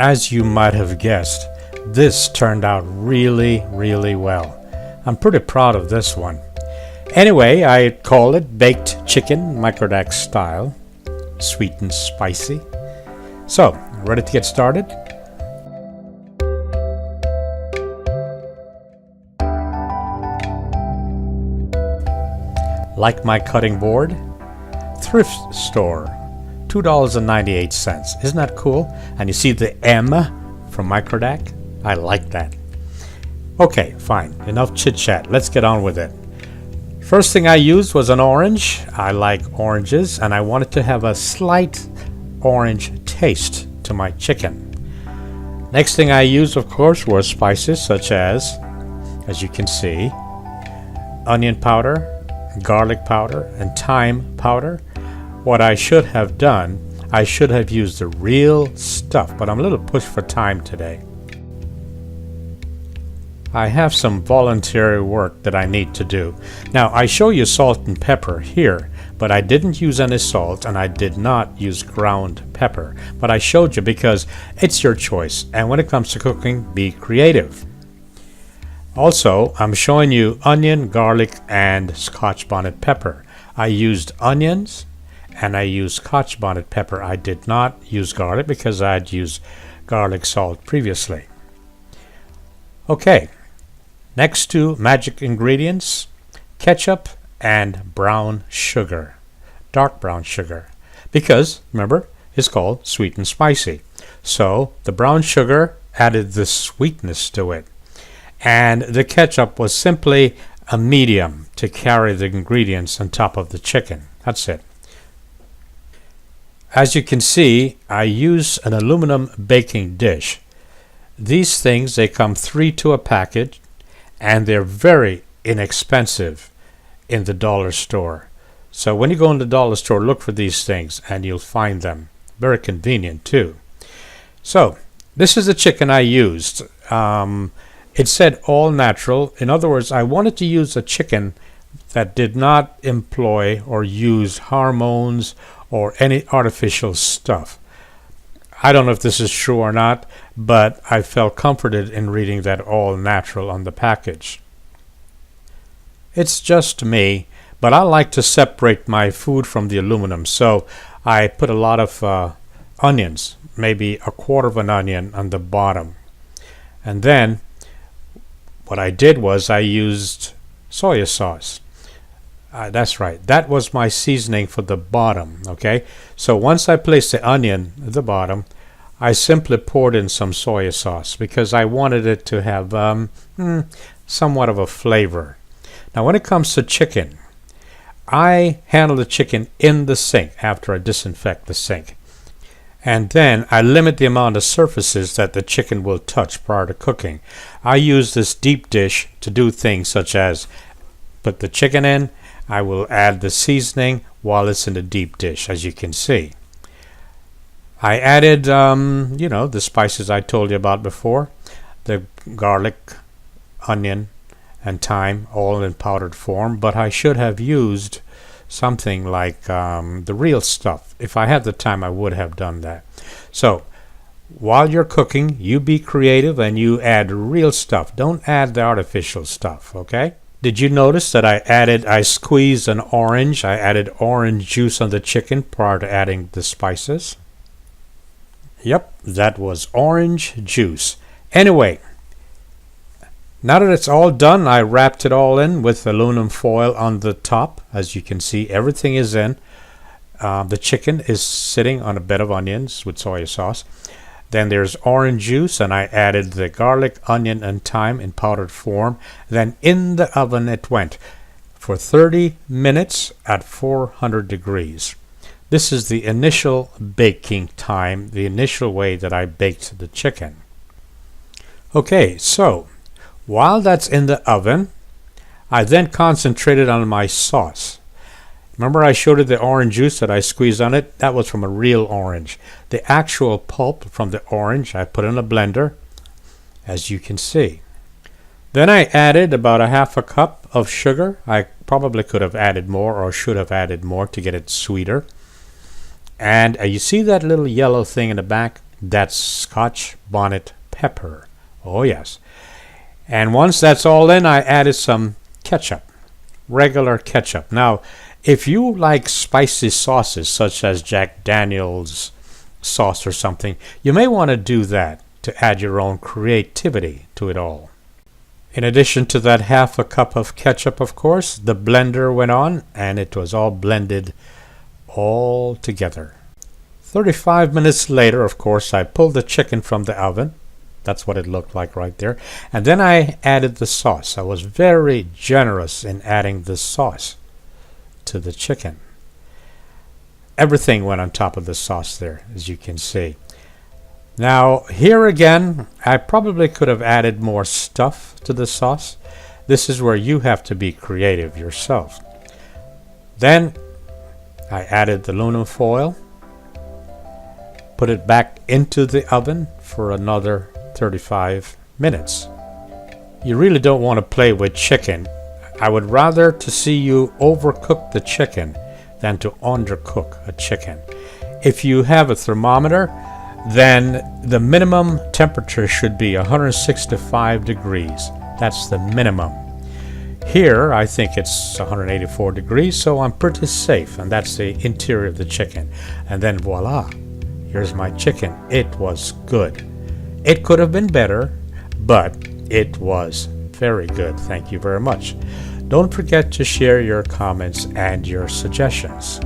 As you might have guessed, this turned out really, really well. I'm pretty proud of this one. Anyway, I call it baked chicken, Microdac style, sweet and spicy. So, ready to get started? Like my cutting board? Thrift store, $2.98. Isn't that cool? And you see the M from Microdac? I like that. Okay, fine. Enough chit-chat. Let's get on with it. First thing I used was an orange. I like oranges, and I wanted to have a slight orange taste to my chicken. Next thing I used, of course, were spices such as you can see, onion powder, garlic powder, and thyme powder. What I should have done, I should have used the real stuff, but I'm a little pushed for time today. I have some voluntary work that I need to do. Now, I show you salt and pepper here, but I didn't use any salt and I did not use ground pepper. But I showed you because it's your choice, and when it comes to cooking, be creative. Also, I'm showing you onion, garlic, and Scotch bonnet pepper. I used onions and I used Scotch bonnet pepper. I did not use garlic because I had used garlic salt previously. Okay. Next to magic ingredients, ketchup and brown sugar, dark brown sugar, because remember it's called sweet and spicy. So the brown sugar added the sweetness to it, and the ketchup was simply a medium to carry the ingredients on top of the chicken. That's it. As you can see, I use an aluminum baking dish. These things, they come 3 to a package, and they're very inexpensive in the dollar store. So when you go in the dollar store, look for these things and you'll find them. Very convenient too. So this is the chicken I used. It said all natural. In other words, I wanted to use a chicken that did not employ or use hormones or any artificial stuff. I don't know if this is true or not, but I felt comforted in reading that all natural on the package. It's just me, but I like to separate my food from the aluminum, so I put a lot of onions, maybe a quarter of an onion on the bottom. And then what I did was I used soy sauce. That's right. That was my seasoning for the bottom. Okay. So once I placed the onion at the bottom, I simply poured in some soy sauce because I wanted it to have somewhat of a flavor. Now, when it comes to chicken, I handle the chicken in the sink after I disinfect the sink. And then I limit the amount of surfaces that the chicken will touch prior to cooking. I use this deep dish to do things such as put the chicken in. I will add the seasoning while it's in the deep dish, as you can see. I added, the spices I told you about before, the garlic, onion, and thyme, all in powdered form, but I should have used something like the real stuff. If I had the time, I would have done that. So, while you're cooking, you be creative and you add real stuff. Don't add the artificial stuff, okay? Did you notice that I squeezed an orange? I added orange juice on the chicken prior to adding the spices. Yep, that was orange juice. Anyway, now that it's all done, I wrapped it all in with aluminum foil on the top. As you can see, everything is in. The chicken is sitting on a bed of onions with soy sauce. Then there's orange juice, and I added the garlic, onion, and thyme in powdered form. Then in the oven it went for 30 minutes at 400 degrees. This is the initial baking time, the initial way that I baked the chicken. Okay, so while that's in the oven, I then concentrated on my sauce. Remember I showed you the orange juice that I squeezed on it? That was from a real orange. The actual pulp from the orange I put in a blender, as you can see. Then I added about a half a cup of sugar. I probably could have added more or should have added more to get it sweeter. And you see that little yellow thing in the back? That's Scotch bonnet pepper. Oh yes. And once that's all in, I added some ketchup, regular ketchup. Now, if you like spicy sauces such as Jack Daniel's sauce or something, you may want to do that to add your own creativity to it all. In addition to that half a cup of ketchup, of course, the blender went on and it was all blended all together. 35 minutes later, of course, I pulled the chicken from the oven. That's what it looked like right there. And then I added the sauce. I was very generous in adding the sauce to the chicken. Everything went on top of the sauce there, as you can see. Now, here again, I probably could have added more stuff to the sauce. This is where you have to be creative yourself. Then I added the aluminum foil, put it back into the oven for another 35 minutes. You really don't want to play with chicken. I would rather to see you overcook the chicken than to undercook a chicken. If you have a thermometer, then the minimum temperature should be 165 degrees. That's the minimum. Here, I think it's 184 degrees, so I'm pretty safe, and that's the interior of the chicken. And then voila, here's my chicken. It was good. It could have been better, but it was very good. Thank you very much. Don't forget to share your comments and your suggestions.